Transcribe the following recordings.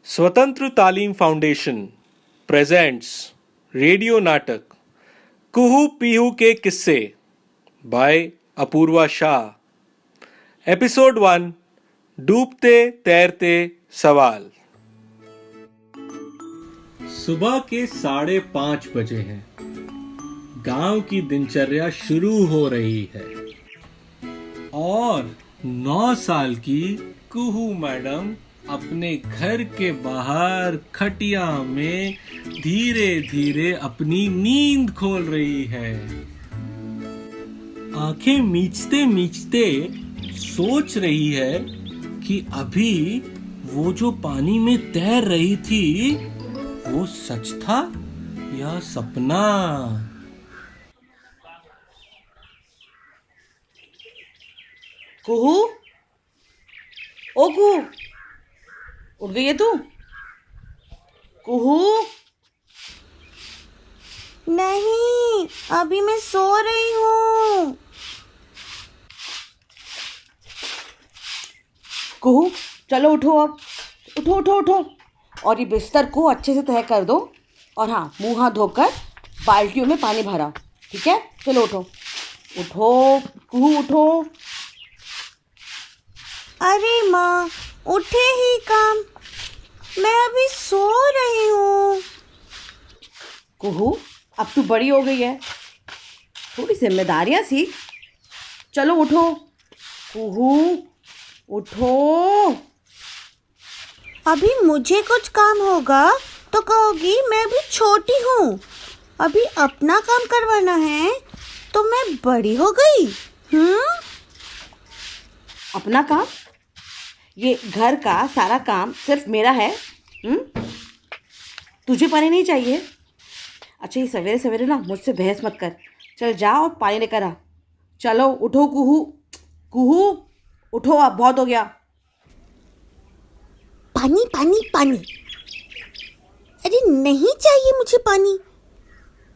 स्वतंत्र तालीम foundation presents radio नाटक कुहू पीहू के किस्से बाय अपूर्वा शाह। एपिसोड 1 डूबते तैरते सवाल। सुबह के 5:30 बजे हैं। गांव की दिनचर्या शुरू हो रही है और 9 साल की कुहू मैडम अपने घर के बाहर खटिया में धीरे धीरे अपनी नींद खोल रही है। आंखें मीचते मीचते सोच रही है कि अभी वो जो पानी में तैर रही थी वो सच था या सपना। कुहू, ओ कुहू, उठ गई है तू? कुहू, नहीं, अभी मैं सो रही हूँ। कुहू, चलो उठो अब, उठो उठो उठो और ये बिस्तर को अच्छे से तह कर दो और हाँ, मुंह हाथ धोकर बाल्टियों में पानी भरा, ठीक है? चलो उठो उठो कुहू, उठो। अरे माँ, उठे ही काम, मैं अभी सो रही हूँ। कुहू, अब तू बड़ी हो गई है, थोड़ी जिम्मेदारियां सीख। चलो उठो कुहू, उठो। अभी मुझे कुछ काम होगा तो कहोगी मैं अभी छोटी हूँ। अभी अपना काम करवाना है तो मैं बड़ी हो गई। अपना काम? ये घर का सारा काम सिर्फ मेरा है? तुझे पानी नहीं चाहिए? अच्छा, ये सवेरे सवेरे ना मुझसे बहस मत कर। चल जा और पानी लेकर आ। चलो उठो कुहू, कुहू उठो, अब बहुत हो गया। पानी पानी पानी, अरे नहीं चाहिए मुझे पानी।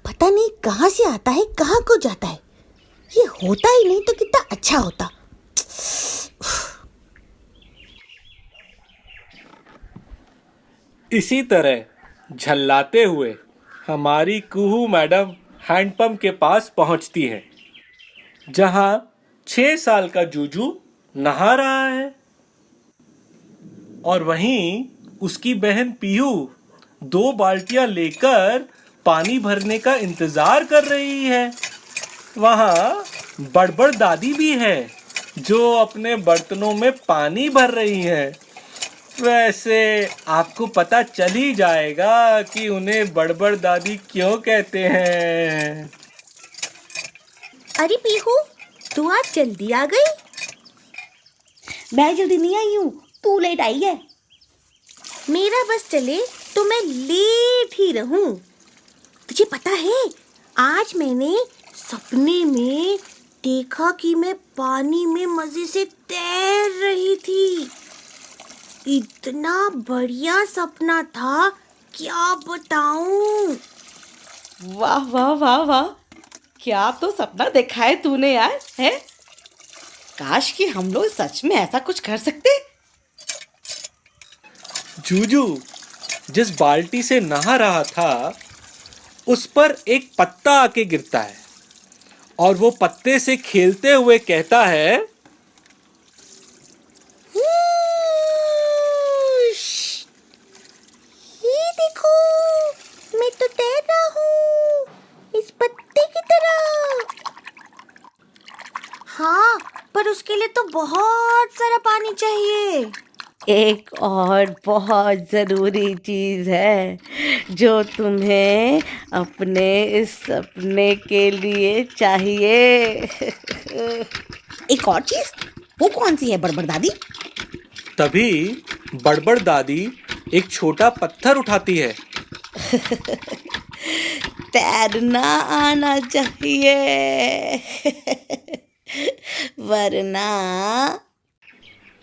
पता नहीं कहाँ से आता है कहाँ को जाता है। ये होता ही नहीं तो कितना अच्छा होता। इसी तरह झल्लाते हुए हमारी कुहू मैडम हैंडपंप के पास पहुंचती है जहां 6 साल का जूजू नहा रहा है और वहीं उसकी बहन पीहू 2 बाल्टियां लेकर पानी भरने का इंतजार कर रही है। वहां बड़बड़ दादी भी है जो अपने बर्तनों में पानी भर रही है। वैसे आपको पता चल ही जाएगा कि उन्हें बड़बड़ दादी क्यों कहते हैं। अरे पीहू, तू आज जल्दी आ गई? मैं जल्दी नहीं आई हूँ, तू लेट आई है। मेरा बस चले तो मैं लेट ही रहूं। तुझे पता है, आज मैंने सपने में देखा कि मैं पानी में मजे से तैर रही थी। इतना बढ़िया सपना था, क्या बताऊं। वाह वाह वाह वाह, क्या तो सपना देखा है तूने यार, है? काश कि हम लोग सच में ऐसा कुछ कर सकते। जूजू जिस बाल्टी से नहा रहा था उस पर एक पत्ता आके गिरता है और वो पत्ते से खेलते हुए कहता है, ये देखो, मैं तो तैर रहा हूँ इस पत्ते की तरह। हाँ, पर उसके लिए तो बहुत सारा पानी चाहिए। एक और बहुत ज़रूरी चीज़ है जो तुम्हें अपने इस सपने के लिए चाहिए। एक और चीज़? वो कौन सी है बड़बड़ दादी? तभी बड़बड़ दादी एक छोटा पत्थर उठाती है। तैरना आना चाहिए वरना।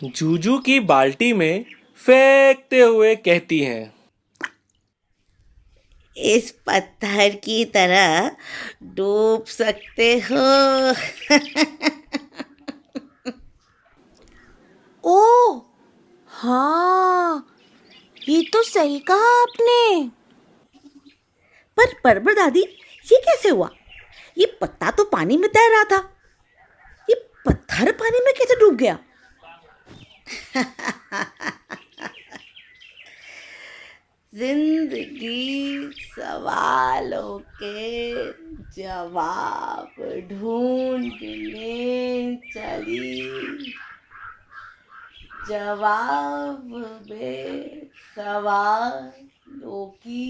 जूजू की बाल्टी में फेंकते हुए कहती हैं, इस पत्थर की तरह डूब सकते हो। ओ हाँ, ये तो सही कहा आपने। पर बड़बड़ दादी, ये कैसे हुआ? ये पत्ता तो पानी में तैर रहा था, ये पत्थर पानी में कैसे डूब गया? जिंदगी सवालों के जवाब ढूंढने चली, जवाब में सवालों की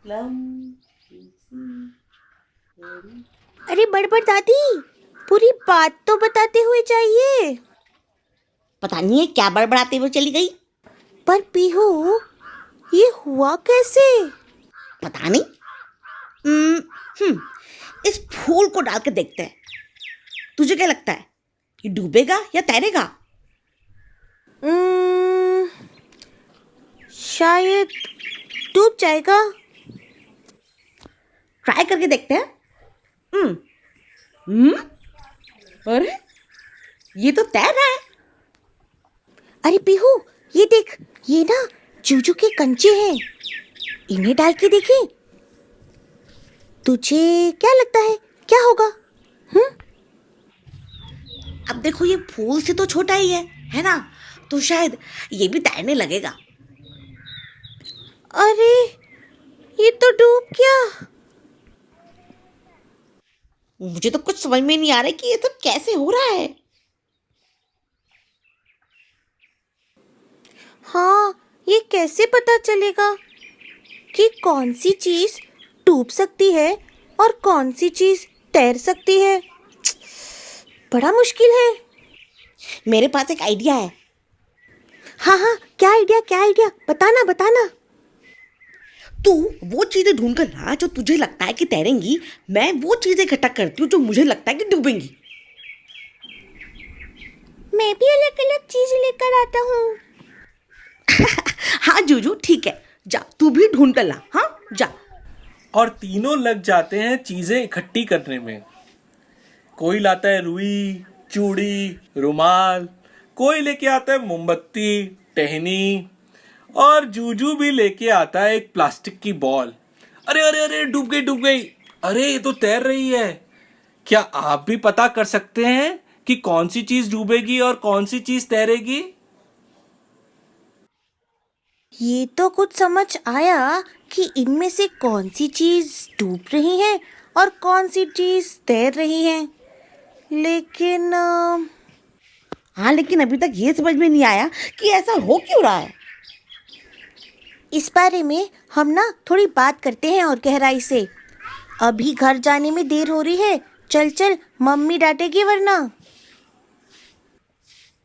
लंबी अरे बड़बड़ दादी, पूरी बात तो बताते हुए जाइए। पता नहीं है क्या बड़बड़ाते हुए चली गई। पर पीहू, ये हुआ कैसे? पता नहीं। इस फूल को डाल के देखते हैं। तुझे क्या लगता है, ये डूबेगा या तैरेगा? शायद डूब जाएगा। ट्राई करके देखते हैं। अरे ये तो तैर रहा है। अरे पीहू, ये देख, ये ना जूजू के कंचे हैं, इन्हें डाल के देखें। तुझे क्या लगता है, क्या होगा? अब देखो, ये फूल से तो छोटा ही है ना? तो शायद ये भी तैरने लगेगा। अरे ये तो डूब गया। मुझे तो कुछ समझ में नहीं आ रहा है कि ये सब कैसे हो रहा है। हाँ, ये कैसे पता चलेगा कि कौन सी चीज डूब सकती है और कौन सी चीज तैर सकती है? बड़ा मुश्किल है। मेरे पास एक आइडिया है। हाँ, क्या आइडिया? बताना। तू वो चीजें ढूंढ कर ला जो तुझे लगता है कि तैरेंगी, मैं वो चीजें इकट्ठा करती हूँ जो मुझे लगता है कि डूबेंगी। मैं भी अलग अलग चीज लेकर आता हूँ। हाँ जूजू, ठीक है, जा तू भी ढूंढ कर ला। हाँ जा। और तीनों लग जाते हैं चीजें इकट्ठी करने में। कोई लाता है रुई, चूड़ी, रुमाल, कोई लेके आता है मोमबत्ती, टहनी, और जूजू भी लेके आता है एक प्लास्टिक की बॉल। अरे अरे अरे, डूब गई। अरे ये तो तैर रही है। क्या आप भी पता कर सकते हैं कि कौन सी चीज डूबेगी और कौन सी चीज तैरेगी? ये तो कुछ समझ आया कि इनमें से कौन सी चीज डूब रही है और कौन सी चीज तैर रही है, लेकिन हाँ, लेकिन अभी तक ये समझ में नहीं आया कि ऐसा हो क्यों रहा है। इस बारे में हम ना थोड़ी बात करते हैं और गहराई से। अभी घर जाने में देर हो रही है, चल, मम्मी डांटेगी वरना।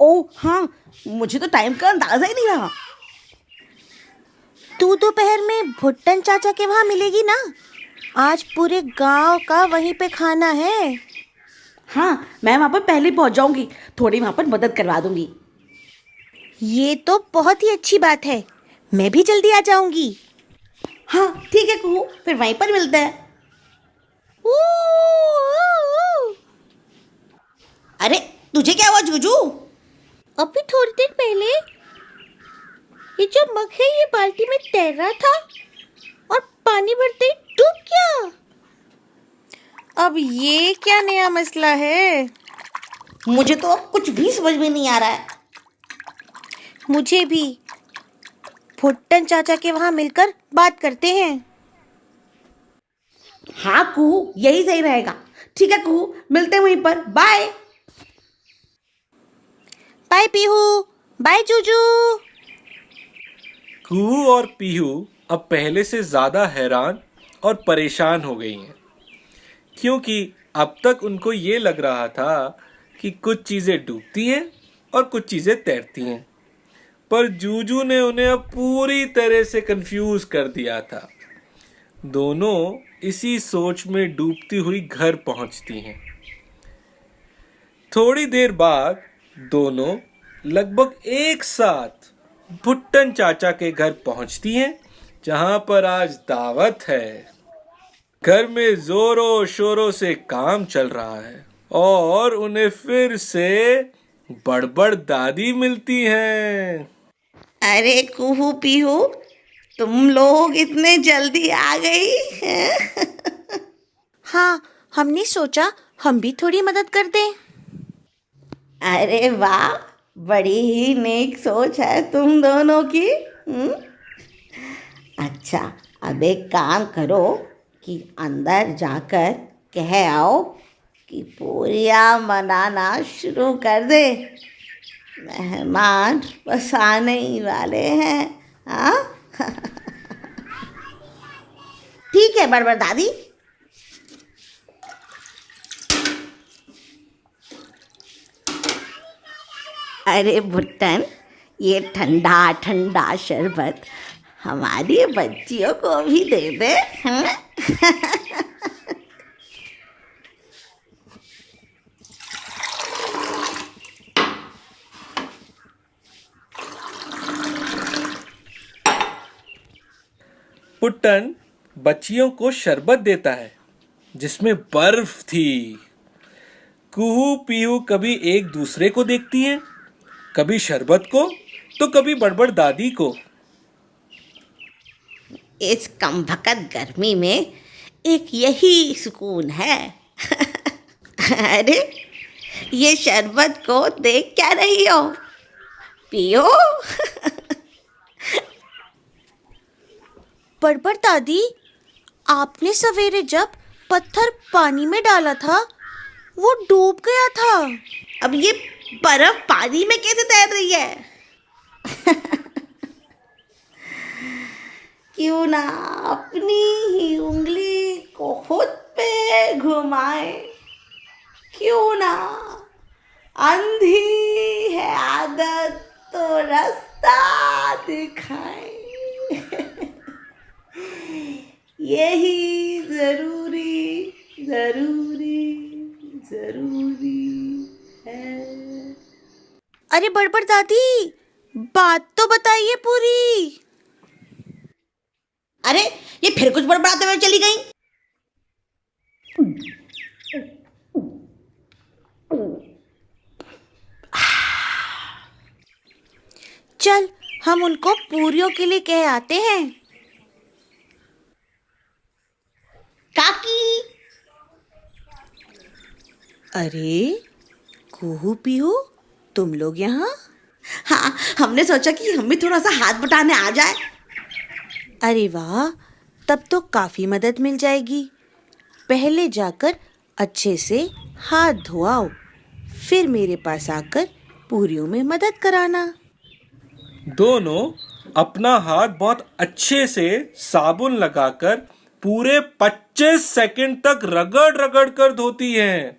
ओह हाँ, मुझे तो टाइम का अंदाजा ही नहीं रहा। तू दोपहर में भुट्टन चाचा के वहाँ मिलेगी ना? आज पूरे गांव का वहीं पे खाना है। हाँ, मैं वहाँ पर पहले पहुँच जाऊँगी, थोड़ी वहाँ पर मदद करवा दूँगी। ये तो बहुत ही अच्छी बात है, मैं भी जल्दी आ जाऊंगी। हाँ ठीक है कुहू, फिर वहीं पर मिलते हैं। अरे तुझे क्या हुआ जूजू? अभी थोड़ी देर पहले ये जो मग है ये बाल्टी में तैर रहा था और पानी भरते ही डूब गया। अब ये क्या नया मसला है? मुझे तो अब कुछ भी समझ में नहीं आ रहा है। मुझे भी। भुट्टन चाचा के वहाँ मिलकर बात करते हैं। हाँ कुहू, यही सही रहेगा। ठीक है कुहू, मिलते हैं वहीं पर। Bye. Bye Pihu, bye Juju. Kuhu और पीहू अब पहले से ज्यादा हैरान और परेशान हो गई हैं, क्योंकि अब तक उनको ये लग रहा था कि कुछ चीजें डूबती हैं और कुछ चीजें तैरती हैं, पर जूजू ने उन्हें अब पूरी तरह से कंफ्यूज कर दिया था। दोनों इसी सोच में डूबती हुई घर पहुंचती हैं। थोड़ी देर बाद दोनों लगभग एक साथ भुट्टन चाचा के घर पहुंचती हैं, जहां पर आज दावत है। घर में जोरों शोरों से काम चल रहा है और उन्हें फिर से बड़बड़ दादी मिलती हैं। अरे कुहू पीहू, तुम लोग इतने जल्दी आ गई हैं? हाँ, हमने सोचा हम भी थोड़ी मदद कर दें। अरे वाह, बड़ी ही नेक सोच है तुम दोनों की। अच्छा, अब एक काम करो कि अंदर जाकर कह आओ कि पूरियाँ बनाना शुरू कर दे। मेहमान बस आने ही वाले हैं। हाँ ठीक है बड़बड़ दादी। अरे भुट्टन, ये ठंडा ठंडा शरबत हमारी बच्चियों को भी दे दे। हाँ? पुट्टन बच्चियों को शरबत देता है जिसमें बर्फ थी। कुहू पीहू कभी एक दूसरे को देखती हैं, कभी शरबत को तो कभी बड़बड़ दादी को। इस कमबख्त गर्मी में एक यही सुकून है। अरे ये शरबत को देख क्या रही हो, पियो। बड़बड़ दादी, आपने सवेरे जब पत्थर पानी में डाला था वो डूब गया था। अब ये बर्फ पानी में कैसे तैर रही है? क्यों ना अपनी ही उंगली को खुद पे घुमाए, क्यों ना अंधी है आदत तो रास्ता दिखाए। यही जरूरी जरूरी जरूरी है। अरे बड़बड़ दादी, बात तो बताइए पूरी। अरे ये फिर कुछ बड़बड़ाते हुए चली गई। चल हम उनको पूरियों के लिए कह आते हैं। काकी। अरे कुहू पीहू, तुम लोग यहाँ? हाँ, हमने सोचा कि हम भी थोड़ा सा हाथ बटाने आ जाए। अरे वाह, तब तो काफी मदद मिल जाएगी। पहले जाकर अच्छे से हाथ धोआओ, फिर मेरे पास आकर पूरियों में मदद कराना। दोनों अपना हाथ बहुत अच्छे से साबुन लगाकर पूरे 25 सेकंड तक रगड़ रगड़ कर धोती हैं।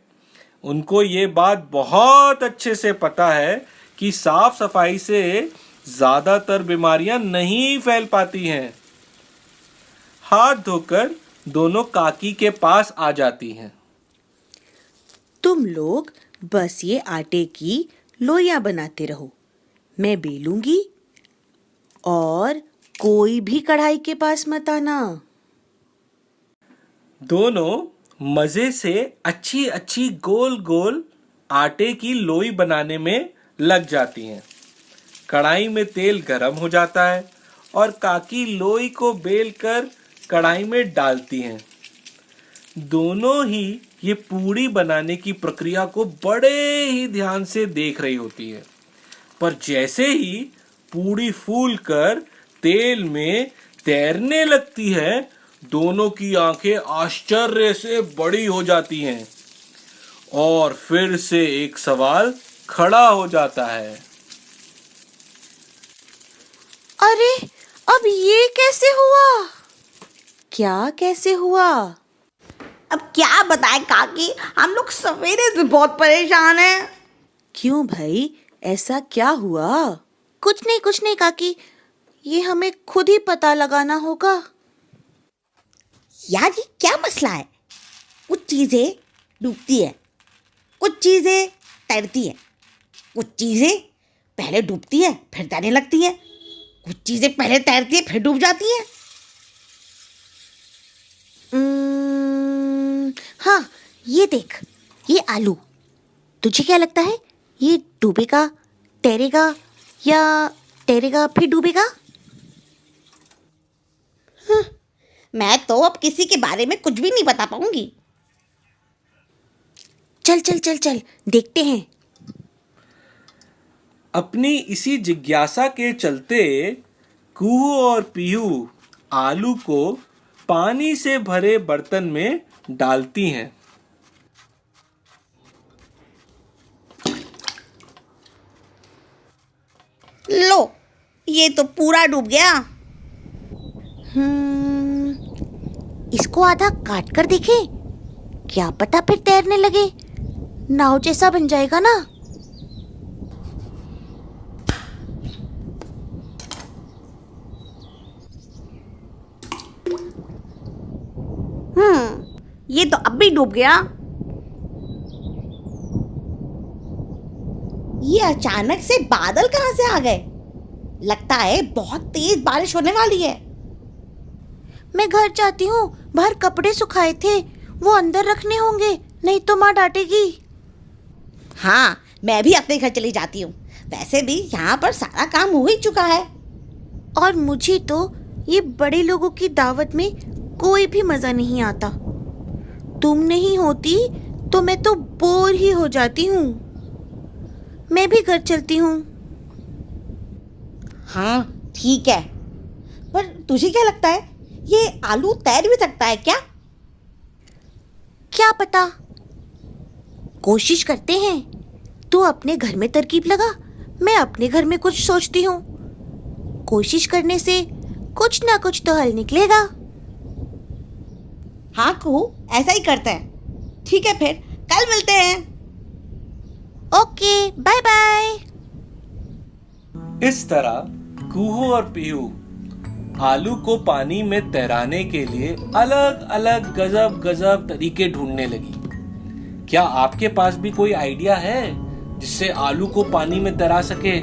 उनको ये बात बहुत अच्छे से पता है कि साफ सफाई से ज्यादातर बीमारियां नहीं फैल पाती हैं। हाथ धोकर दोनों काकी के पास आ जाती हैं। तुम लोग बस ये आटे की लोइयां बनाते रहो, मैं बेलूंगी, और कोई भी कढ़ाई के पास मत आना। दोनों मजे से अच्छी अच्छी गोल गोल आटे की लोई बनाने में लग जाती हैं। कढ़ाई में तेल गरम हो जाता है और काकी लोई को बेलकर कढ़ाई में डालती हैं। दोनों ही ये पूड़ी बनाने की प्रक्रिया को बड़े ही ध्यान से देख रही होती है, पर जैसे ही पूड़ी फूलकर तेल में तैरने लगती है, दोनों की आंखें आश्चर्य से बड़ी हो जाती हैं और फिर से एक सवाल खड़ा हो जाता है। अरे अब ये कैसे हुआ? क्या कैसे हुआ? अब क्या बताएं काकी, हम लोग सवेरे से बहुत परेशान हैं। क्यों भाई, ऐसा क्या हुआ? कुछ नहीं काकी, ये हमें खुद ही पता लगाना होगा। यार ये क्या मसला है? कुछ चीजें डूबती है, कुछ चीजें तैरती है, कुछ चीजें पहले डूबती है फिर तैरने लगती है, कुछ चीजें पहले तैरती है फिर डूब जाती है। हाँ, ये देख, ये आलू, तुझे क्या लगता है ये डूबेगा, तैरेगा या तैरेगा फिर डूबेगा। मैं तो अब किसी के बारे में कुछ भी नहीं बता पाऊंगी। चल चल चल चल देखते हैं। अपनी इसी जिज्ञासा के चलते कुहू और पीहू आलू को पानी से भरे बर्तन में डालती हैं। लो, ये तो पूरा डूब गया। इसको आधा काट कर देखें, क्या पता फिर तैरने लगे, नाव जैसा बन जाएगा ना। ये तो अब भी डूब गया। ये अचानक से बादल कहाँ से आ गए? लगता है बहुत तेज बारिश होने वाली है। मैं घर जाती हूँ, बाहर कपड़े सुखाए थे, वो अंदर रखने होंगे, नहीं तो माँ डांटेगी। हाँ, मैं भी अपने घर चली जाती हूँ। वैसे भी यहाँ पर सारा काम हो ही चुका है। और मुझे तो ये बड़े लोगों की दावत में कोई भी मज़ा नहीं आता। तुम नहीं होती तो मैं तो बोर ही हो जाती हूँ। मैं भी घर चलती हूँ। हाँ, ठीक है। पर तुझे क्या लगता है, ये आलू तैर भी सकता है क्या? क्या पता, कोशिश करते हैं। तू अपने घर में तरकीब लगा, मैं अपने घर में कुछ सोचती हूँ। कोशिश करने से कुछ ना कुछ तो हल निकलेगा। हाँ कुहू, ऐसा ही करते हैं। ठीक है, फिर कल मिलते हैं। Okay, bye bye. इस तरह कुहू और पीहू आलू को पानी में तैराने के लिए अलग अलग गजब गजब तरीके ढूंढने लगी। क्या आपके पास भी कोई आइडिया है जिससे आलू को पानी में तैरा सके?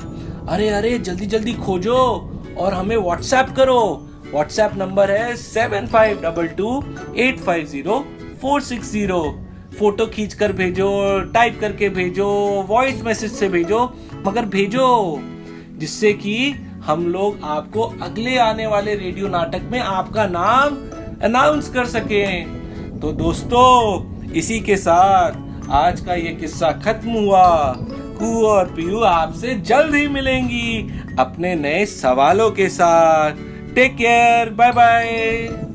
अरे अरे जल्दी जल्दी खोजो और हमें व्हाट्सएप करो। व्हाट्सएप नंबर है 7522850460। फोटो खींच कर भेजो, टाइप करके भेजो, वॉइस मैसेज से भेजो, मगर भेजो जिससे कि हम लोग आपको अगले आने वाले रेडियो नाटक में आपका नाम अनाउंस कर सकें। तो दोस्तों, इसी के साथ आज का ये किस्सा खत्म हुआ। कुहू और पीहू आपसे जल्द ही मिलेंगी अपने नए सवालों के साथ। Take care, bye bye.